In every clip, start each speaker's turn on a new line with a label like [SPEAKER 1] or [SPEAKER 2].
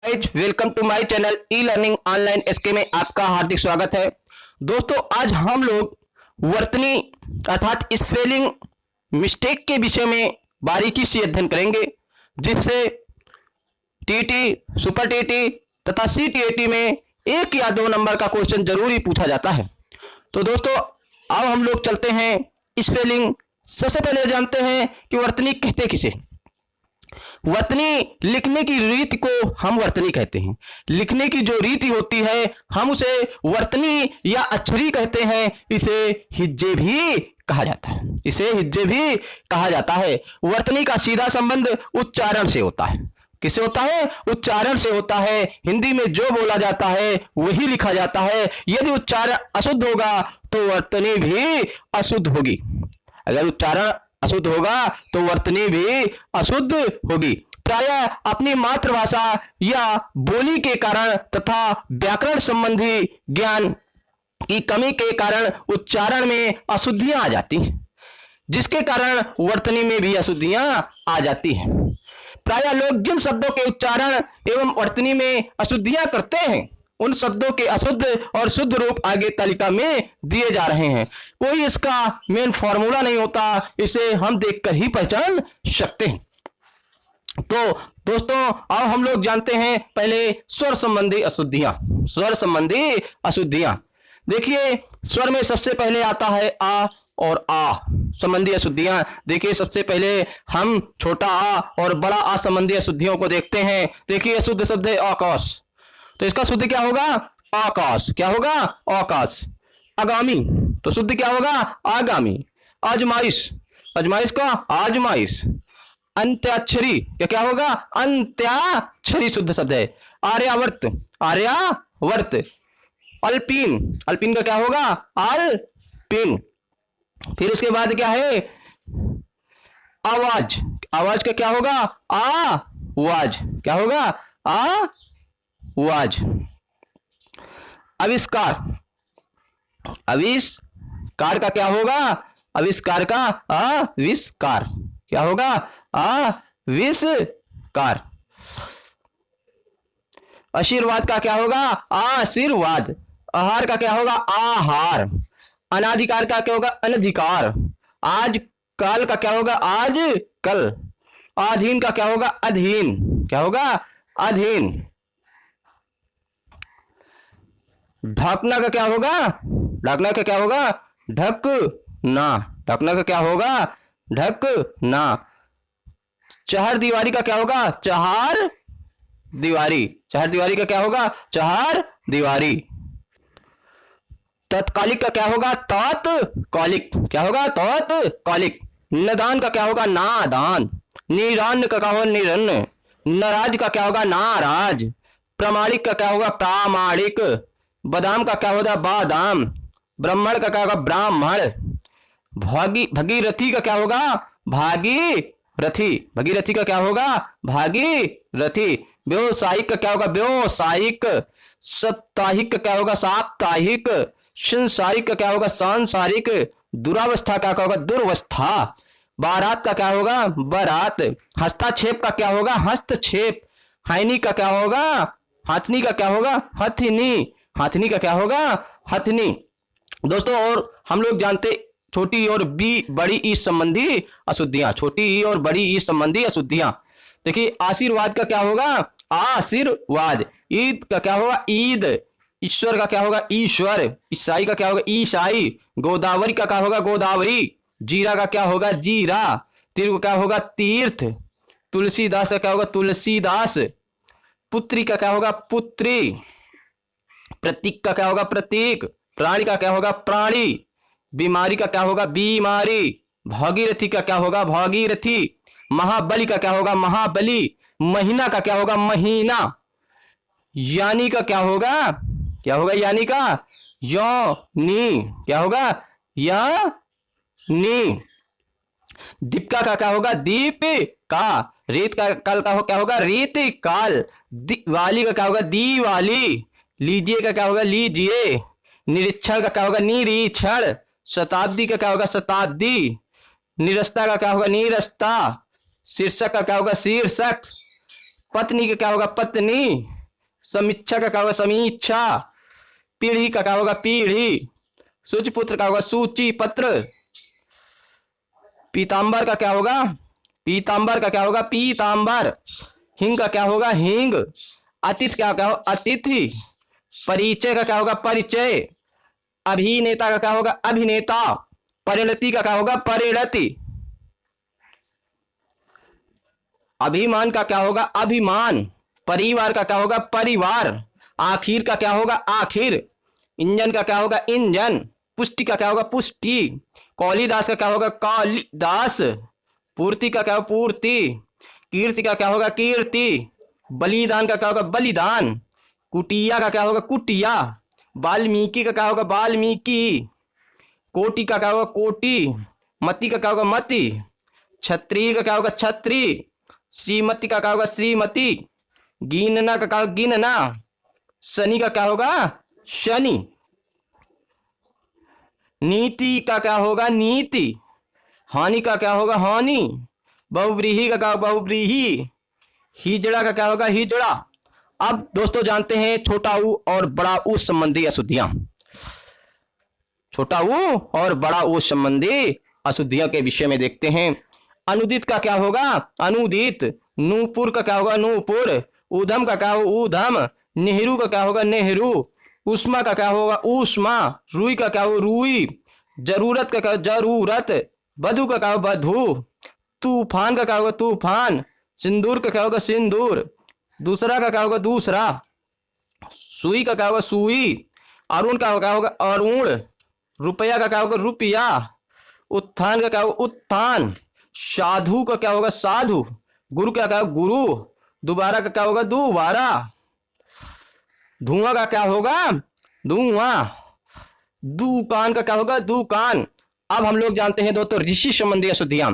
[SPEAKER 1] Welcome to my channel e learning online SK में आपका हार्दिक स्वागत है। दोस्तों आज हम लोग वर्तनी अर्थात स्पेलिंग मिस्टेक के विषय में बारीकी से अध्ययन करेंगे, जिससे टीटी, सुपर टीटी तथा सीटीएटी में 1 या 2 नंबर का क्वेश्चन जरूर ही पूछा जाता है। तो दोस्तों अब हम लोग चलते हैं स्पेलिंग। सबसे पहले जानते हैं कि वर्तनी कहते किसे। वर्तनी लिखने की रीति को हम वर्तनी कहते हैं। लिखने की जो रीति होती है हम उसे वर्तनी या अक्षरी कहते हैं। इसे हिज्जे भी कहा जाता है। इसे हिज्जे भी कहा जाता है। वर्तनी का सीधा संबंध उच्चारण से होता है। किससे होता है? उच्चारण से होता है। हिंदी में जो बोला जाता है वही लिखा जाता है। यदि उच्चारण अशुद्ध होगा तो वर्तनी भी अशुद्ध होगी। अगर उच्चारण अशुद्ध होगा तो वर्तनी भी अशुद्ध होगी। प्रायः अपनी मातृभाषा या बोली के कारण तथा व्याकरण संबंधी ज्ञान की कमी के कारण उच्चारण में अशुद्धियां आ जाती हैं, जिसके कारण वर्तनी में भी अशुद्धियां आ जाती हैं। प्रायः लोग जिन शब्दों के उच्चारण एवं वर्तनी में अशुद्धियां करते हैं उन शब्दों के अशुद्ध और शुद्ध रूप आगे तालिका में दिए जा रहे हैं। कोई इसका मेन फॉर्मूला नहीं होता, इसे हम देखकर ही पहचान सकते हैं। तो दोस्तों अब हम लोग जानते हैं पहले स्वर संबंधी अशुद्धियां। स्वर संबंधी अशुद्धियां देखिए, स्वर में सबसे पहले आता है आ और आ संबंधी अशुद्धियां। देखिए सबसे पहले हम छोटा आ और बड़ा आ संबंधी अशुद्धियों को देखते हैं। देखिए अशुद्ध शब्द है आकाश, तो इसका शुद्ध क्या होगा? आकाश। क्या होगा? आकाश। आगामी, तो शुद्ध क्या होगा? आगामी। आजमाइश, आजमाइश का आजमाइश। अंत्याक्षरी, क्या होगा? अंत्याक्षरी शुद्ध शब्द है। आर्यावर्त, आर्यावर्त। अल्पीन, अल्पीन का क्या होगा? अल्पीन। फिर उसके बाद क्या है? आवाज, आवाज का क्या होगा? आवाज। क्या होगा? आवाज। आविष्कार, आविष्कार का क्या होगा? आविष्कार का आविष्कार। क्या होगा? आविष्कार। आशीर्वाद का क्या होगा? आशीर्वाद। आहार का क्या होगा? आहार। अनाधिकार का क्या होगा? अनधिकार। आज काल का क्या होगा? आज कल। अधीन का क्या होगा? अधीन। क्या होगा? अधीन। ढकना का क्या होगा? ढकना का क्या होगा? ढकना। ढकना का क्या होगा? ढकना। चहार दीवारी का क्या होगा? चहार दीवारी। चहार दीवारी का क्या होगा? चहार दीवारी। तत्कालिक का क्या होगा? तत्कालिक। क्या होगा? तत्कालिक। नदान का क्या होगा? नादान। निरान्न का क्या होगा? निरन्न। नाराज का क्या होगा? नाराज। प्रामाणिक का क्या होगा? प्रामाणिक। बादाम का क्या होगा? बादाम। ब्राह्मण का क्या होगा? ब्राह्मण। भगीरथी का क्या होगा? भागीरथी। भगीरथी का क्या होगा? भागीरथी। व्यवसायिक का क्या होगा? व्यवसायिक। साप्ताहिक का क्या होगा? साप्ताहिक। संसारिक का क्या होगा? सांसारिक। दुरावस्था का क्या होगा? दुर्वस्था। बारात का क्या होगा? बारात। हस्तक्षेप का क्या होगा? हस्तक्षेप। हाइनी का क्या होगा? हाथनी का क्या होगा? हथनी। हाथनी का क्या होगा? हथनी। दोस्तों और हम लोग जानते छोटी और बड़ी ई संबंधी अशुद्धियां। छोटी ई और बड़ी ई संबंधी अशुद्धियां। देखिए आशीर्वाद का क्या होगा? आशीर्वाद। ईद का क्या होगा? ईद। ईश्वर का क्या होगा? ईश्वर। ईसाई का क्या होगा? ईसाई। गोदावरी का क्या होगा? गोदावरी। जीरा का क्या होगा? जीरा। तीर्थ का क्या होगा? तीर्थ। तुलसीदास का क्या होगा? तुलसीदास। पुत्री का क्या होगा? पुत्री। प्रतीक का क्या होगा? प्रतीक। प्राणी का क्या होगा? प्राणी। बीमारी का क्या होगा? बीमारी। भागीरथी का क्या होगा? भागीरथी। महाबली का क्या होगा? महाबली। महीना का क्या होगा? महीना। यानी का क्या होगा? क्या होगा? यानी का यानी। क्या होगा? यानी। दीपिका का क्या होगा? दीप का। रेत का काल का क्या होगा? रेत काल। दिवाली का क्या होगा? दिवाली। लीजिए का क्या होगा? लीजिए। निरीक्षण का क्या होगा? निरीक्षण। शताब्दी का क्या होगा? शताब्दी। निरस्ता का क्या होगा? निरस्ता। शीर्षक का क्या होगा? शीर्षक। पत्नी का क्या होगा? पत्नी। समीक्षा का क्या होगा समीक्षा, पीढ़ी का क्या होगा पीढ़ी, सूचिपुत्र का होगा सूची पत्र, पीतांबर का क्या होगा पीतांबर का क्या होगा पीतांबर, हिंग का क्या होगा हिंग, अतिथि क्या होगा अतिथि, परिचय का क्या होगा परिचय, अभिनेता का क्या होगा अभिनेता, परिणति का क्या होगा परिणति, अभिमान का क्या होगा अभिमान, परिवार का क्या होगा परिवार, आखिर का क्या होगा आखिर, इंजन का क्या होगा इंजन, पुष्टि का क्या होगा पुष्टि, कालिदास का क्या होगा कालिदास, पूर्ति का क्या होगा पूर्ति, कीर्ति का क्या होगा कीर्ति, बलिदान का क्या होगा बलिदान, कुटिया का क्या होगा कुटिया, वाल्मीकि का क्या होगा वाल्मीकि, कोटि का क्या होगा कोटि, मति का क्या होगा मति, क्षत्रिय का क्या होगा छत्री, श्रीमती का क्या होगा श्रीमती, गिनना का क्या होगा गिनना, शनि का क्या होगा शनि, नीति का क्या होगा नीति, हानि का क्या होगा हानि, बहुव्रीहि का क्या होगा बहुव्रीहि, हिजड़ा का क्या होगा हिजड़ा। अब दोस्तों जानते हैं छोटा ऊ और बड़ा ऊ संबंधी अशुद्धियां, छोटा ऊ और बड़ा ऊ संबंधी अशुद्धियों के विषय में देखते हैं। अनुदित का क्या होगा अनुदित, नूपुर का क्या होगा नूपुर, ऊधम का क्या होगा ऊधम, नेहरू का क्या होगा नेहरू, उष्मा का क्या होगा ऊष्मा, रुई का क्या होगा रुई, जरूरत का क्या होगा जरूरत, बधु का क्या होगा बधु, तूफान का क्या होगा तूफान, सिंदूर का क्या होगा सिंदूर, दूसरा का क्या होगा दूसरा, सुई का क्या होगा सुई, अरुण का क्या होगा अरुण, रुपया का क्या होगा रुपया, उत्थान का क्या होगा उत्थान, साधु का क्या होगा साधु, गुरु का क्या होगा गुरु, दोबारा का क्या होगा दोबारा, धुआं का क्या होगा धुआं, दुकान का क्या होगा दुकान। अब हम लोग जानते हैं दोस्तों ऋषि संबंधी अशुद्धियां।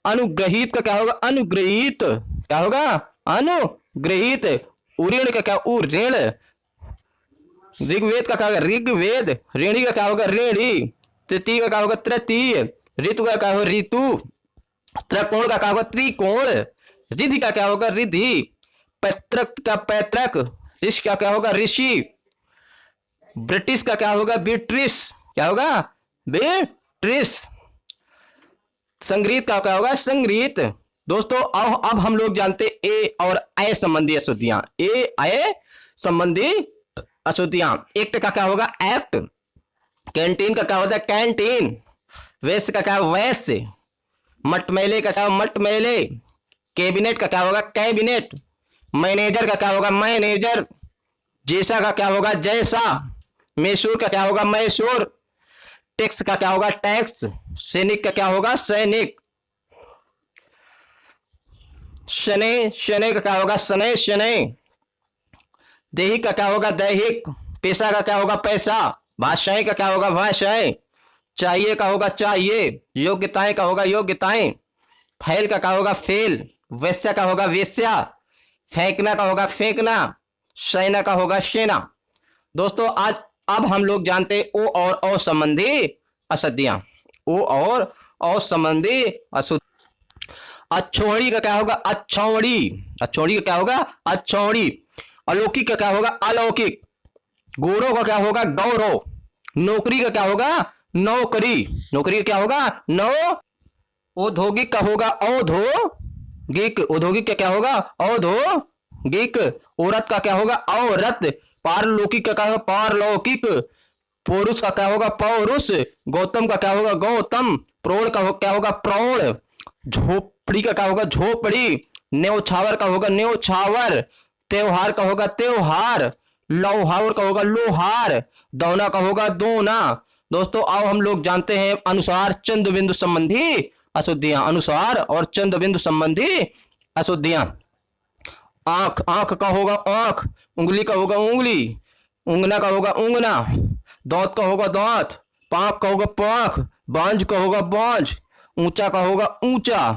[SPEAKER 1] अनुग्रहित का क्या होगा अनुग्रहित, क्या होगा अनुग्रहित, उऋण का क्या उऋण, ऋग्वेद का क्या होगा ऋग्वेद, ऋणी का क्या होगा ऋणी, तृतीय का क्या होगा तृतीय, ऋतु का क्या होगा ऋतु, त्रिकोण का क्या होगा त्रिकोण, रिधि का क्या होगा रिधि, पैतृक का पैतृक, ऋषि का क्या होगा ऋषि, ब्रिटिश का क्या होगा ब्रिटिश, क्या होगा ब्रिटिश, संग्रहित का क्या होगा संग्रहित। दोस्तों अब हम लोग जानते ए और ए संबंधी अशुद्धियां, ए ए संबंधी अशुद्धियां। एक्ट का क्या होगा एक्ट, कैंटीन का क्या होता है कैंटीन, वैश्य का क्या होगा वैश्य, मटमैले का क्या होगा मटमैले, कैबिनेट का क्या होगा कैबिनेट, मैनेजर का क्या होगा मैनेजर, जैसा का क्या होगा जैसा, मैसूर का क्या होगा मैसूर, टैक्स का क्या होगा टैक्स, सैनिक का क्या होगा सैनिक, शनै शनै का क्या होगा शनै शनै, दैहिक का क्या होगा दैहिक, पैसा का क्या होगा पैसा, भाषाएं का क्या होगा भाषाएं, चाहिए का होगा चाहिए, योग्यताएं का होगा योग्यताएं, फैल का क्या होगा फेल, वैश्या का होगा वेश्या, फेंकना का होगा फेंकना, सेना का होगा सेना। दोस्तों आज अब हम लोग जानते ओ और औ संबंधी अशुद्धियां, ओ और औ संबंधी अशुद्ध। अच्छौड़ी का क्या होगा अच्छौड़ी, अच्छौड़ी का क्या होगा अच्छौड़ी, अलौकिक का क्या होगा अलौकिक, गौरव का क्या होगा गौरव, नौकरी का क्या होगा नौकरी, नौकरी का क्या होगा नौ, औद्योगिक का होगा औद्योगिक, औद्योगिक का क्या होगा औद्योगिक, औरत का क्या होगा औरत, पारलौकिक का क्या होगा पारलौकिक, पौरुष का क्या होगा पौरुष, गौतम का क्या होगा गौतम, प्रौढ़ का क्या होगा प्रौढ़, झोपड़ी का क्या होगा झोपड़ी, न्यौछावर का होगा न्यौछावर, त्योहार का होगा त्योहार, लोहार का होगा लोहार, दौना का होगा दोना। दोस्तों अब हम लोग जानते हैं अनुसार चंद्र बिंदु संबंधी अशुद्धियां, अनुसार और चंद्र बिंदु संबंधी अशुद्धियां। आंख, आंख का होगा आंख, उंगली का होगा उंगली, उंगना का होगा उंगना, दांत का होगा दांत, पांख का होगा पांख, बांझ का होगा बांझ, ऊंचा का होगा ऊंचा,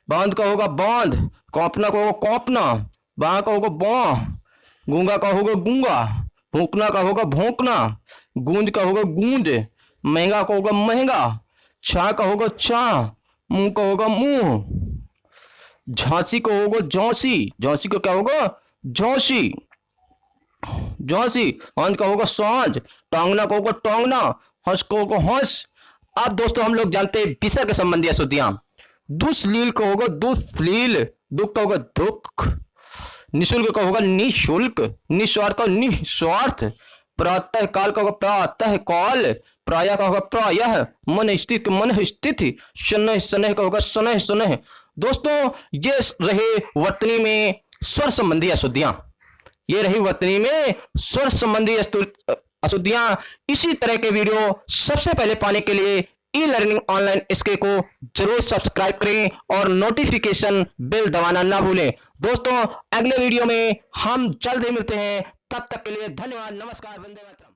[SPEAKER 1] बांध का होगा बांध, कौपना का होगा कौपना, बाह का होगा बाह, गूंगा का होगा गूंगा, भोंकना का होगा भोंकना, गूंज का होगा गूंज, महंगा का होगा महंगा, छा का होगा छा, मुंह का होगा मुंह, झांसी का होगा झांसी, झांसी का क्या होगा झांसी। जोशी, हंस का होगा सांझ, टांगना का होगा टांगना, हंस का होगा हंस। अब दोस्तों हम लोग जानते हैं विसर्ग संबंधी अशुद्धियां। दुश्लील का होगा दुश्लील, दुख का होगा दुख, निशुल्क का होगा निशुल्क, निस्वार्थ का निस्वार्थ, प्रातः काल का होगा प्रातः काल, प्रायः का होगा प्रायः, मन स्थित मन स्थिति, शनह शनह का होगा शनह शनह। दोस्तों ये रहे वर्तनी में स्वर संबंधी अशुद्धियां, ये रही वर्तनी में स्वर संबंधी अशुद्धियां। इसी तरह के वीडियो सबसे पहले पाने के लिए ई लर्निंग ऑनलाइन इसके को जरूर सब्सक्राइब करें और नोटिफिकेशन बेल दबाना ना भूलें। दोस्तों अगले वीडियो में हम जल्द ही मिलते हैं, तब तक के लिए धन्यवाद, नमस्कार, वंदे मातरम।